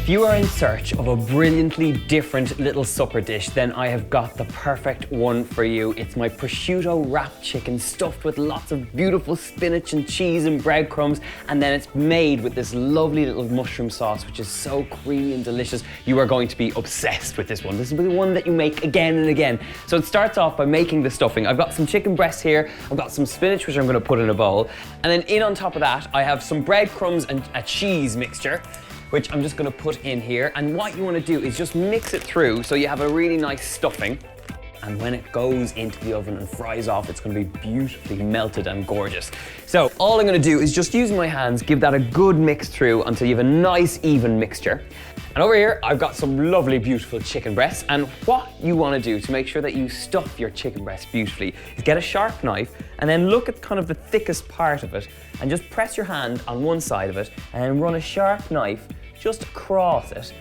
If you are in search of a brilliantly different little supper dish, then I have got the perfect one for you. It's my prosciutto wrapped chicken stuffed with lots of beautiful spinach and cheese and breadcrumbs, and then it's made with this lovely little mushroom sauce, which is so creamy and delicious. You are going to be obsessed with this one. This will be the one that you make again and again. So it starts off by making the stuffing. I've got some chicken breasts here, I've got some spinach, which I'm going to put in a bowl, and then in on top of that, I have some breadcrumbs and a cheese mixture, which I'm just gonna put in here. And what you wanna do is just mix it through so you have a really nice stuffing. And when it goes into the oven and fries off, it's gonna be beautifully melted and gorgeous. So all I'm gonna do is just using my hands, give that a good mix through until you have a nice even mixture. And over here, I've got some lovely, beautiful chicken breasts. And what you wanna do to make sure that you stuff your chicken breast beautifully is get a sharp knife and then look at kind of the thickest part of it and just press your hand on one side of it and then run a sharp knife just across it.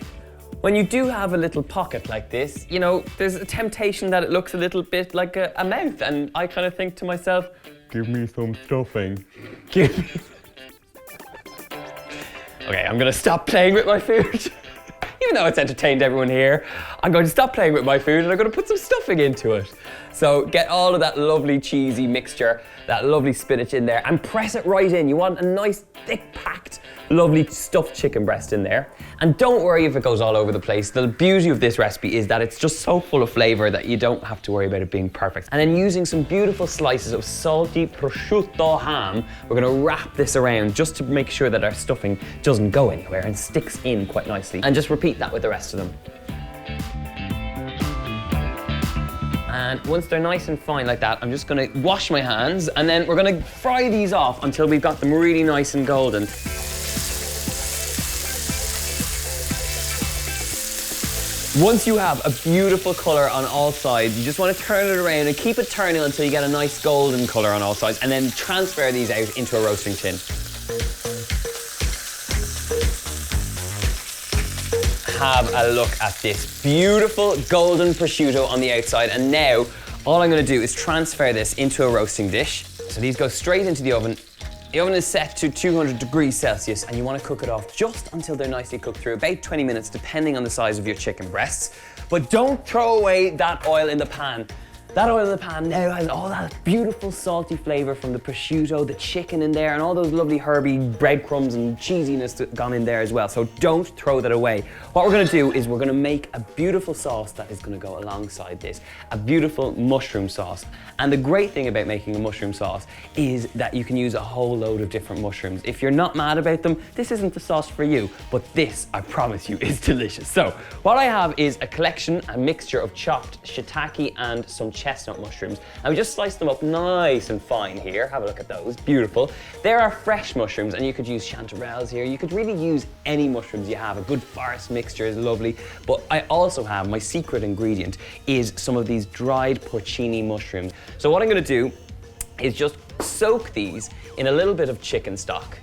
When you do have a little pocket like this, you know, there's a temptation that it looks a little bit like a mouth, and I kind of think to myself, give me some stuffing. Give me... Okay, I'm gonna stop playing with my food. Even though it's entertained everyone here, I'm going to stop playing with my food and I'm going to put some stuffing into it. So get all of that lovely cheesy mixture, that lovely spinach in there, and press it right in. You want a nice, thick, packed, lovely stuffed chicken breast in there. And don't worry if it goes all over the place. The beauty of this recipe is that it's just so full of flavor that you don't have to worry about it being perfect. And then using some beautiful slices of salty prosciutto ham, we're going to wrap this around just to make sure that our stuffing doesn't go anywhere and sticks in quite nicely. And just repeat that with the rest of them. And once they're nice and fine like that, I'm just gonna wash my hands and then we're gonna fry these off until we've got them really nice and golden. Once you have a beautiful color on all sides, you just want to turn it around and keep it turning until you get a nice golden color on all sides, and then transfer these out into a roasting tin. Have a look at this beautiful golden prosciutto on the outside, and now all I'm going to do is transfer this into a roasting dish. So these go straight into the oven. The oven is set to 200 degrees Celsius and you want to cook it off just until they're nicely cooked through, about 20 minutes depending on the size of your chicken breasts. But don't throw away that oil in the pan. That oil in the pan now has all that beautiful salty flavor from the prosciutto, the chicken in there, and all those lovely herby breadcrumbs and cheesiness that gone in there as well. So don't throw that away. What we're gonna do is we're gonna make a beautiful sauce that is gonna go alongside this, a beautiful mushroom sauce. And the great thing about making a mushroom sauce is that you can use a whole load of different mushrooms. If you're not mad about them, this isn't the sauce for you, but this, I promise you, is delicious. So what I have is a mixture of chopped shiitake and some chestnut mushrooms, and we just slice them up nice and fine here. Have a look at those, beautiful. There are fresh mushrooms, and you could use chanterelles here. You could really use any mushrooms you have. A good forest mixture is lovely, but I also have, my secret ingredient is some of these dried porcini mushrooms. So what I'm gonna do is just soak these in a little bit of chicken stock.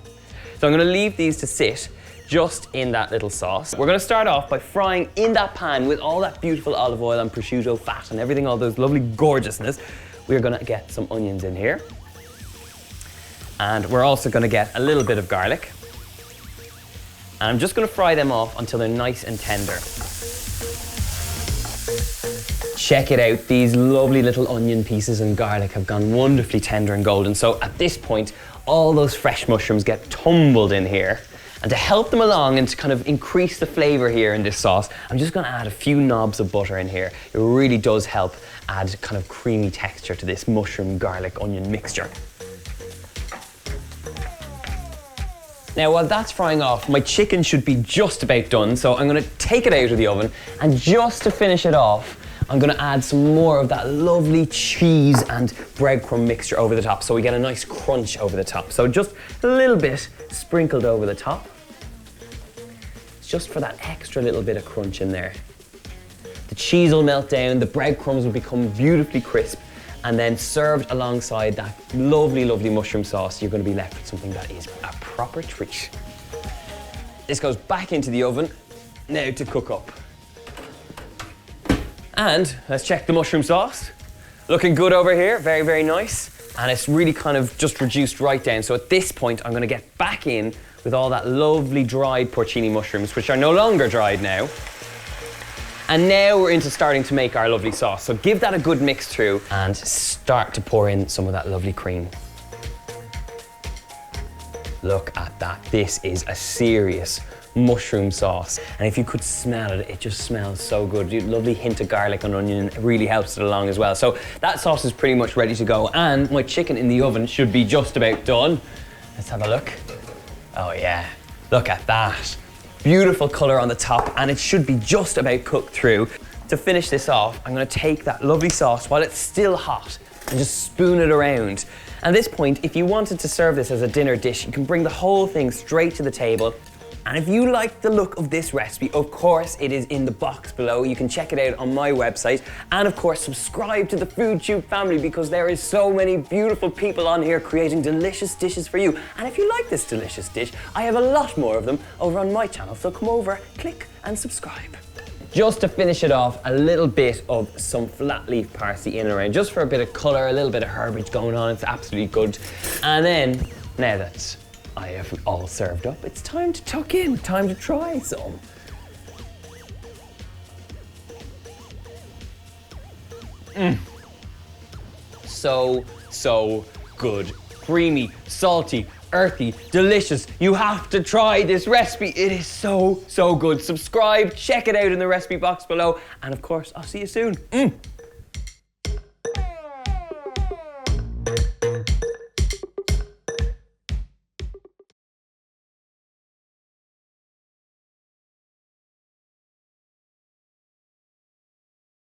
So I'm gonna leave these to sit just in that little sauce. We're gonna start off by frying in that pan with all that beautiful olive oil and prosciutto fat and everything, all those lovely gorgeousness. We're gonna get some onions in here. And we're also gonna get a little bit of garlic. And I'm just gonna fry them off until they're nice and tender. Check it out, these lovely little onion pieces and garlic have gone wonderfully tender and golden. So at this point, all those fresh mushrooms get tumbled in here. And to help them along and to kind of increase the flavor here in this sauce, I'm just gonna add a few knobs of butter in here. It really does help add kind of creamy texture to this mushroom, garlic, onion mixture. Now, while that's frying off, my chicken should be just about done, so I'm gonna take it out of the oven, and just to finish it off, I'm gonna add some more of that lovely cheese and breadcrumb mixture over the top so we get a nice crunch over the top. So just a little bit sprinkled over the top. It's just for that extra little bit of crunch in there. The cheese will melt down, the breadcrumbs will become beautifully crisp, and then served alongside that lovely, lovely mushroom sauce, you're gonna be left with something that is a proper treat. This goes back into the oven, now to cook up. And let's check the mushroom sauce. Looking good over here, very, very nice. and it's really kind of just reduced right down. So at this point, I'm gonna get back in with all that lovely dried porcini mushrooms, which are no longer dried now. And now we're into starting to make our lovely sauce. So give that a good mix through and start to pour in some of that lovely cream. Look at that. This is a serious mushroom sauce. And if you could smell it, it just smells so good. A lovely hint of garlic and onion really helps it along as well. So that sauce is pretty much ready to go. And my chicken in the oven should be just about done. Let's have a look. Oh yeah, look at that. Beautiful color on the top, and it should be just about cooked through. To finish this off, I'm gonna take that lovely sauce while it's still hot and just spoon it around. At this point, if you wanted to serve this as a dinner dish, you can bring the whole thing straight to the table. And if you like the look of this recipe, of course, it is in the box below. You can check it out on my website. And of course, subscribe to the FoodTube family because there is so many beautiful people on here creating delicious dishes for you. And if you like this delicious dish, I have a lot more of them over on my channel. So come over, click and subscribe. Just to finish it off, a little bit of some flat leaf parsley in and around, just for a bit of color, a little bit of herbage going on. It's absolutely good. And then, now that I have all served up, it's time to tuck in, time to try some. So good. Creamy, salty, earthy, delicious. You have to try this recipe. It is so good. Subscribe, check it out in the recipe box below. And of course, I'll see you soon.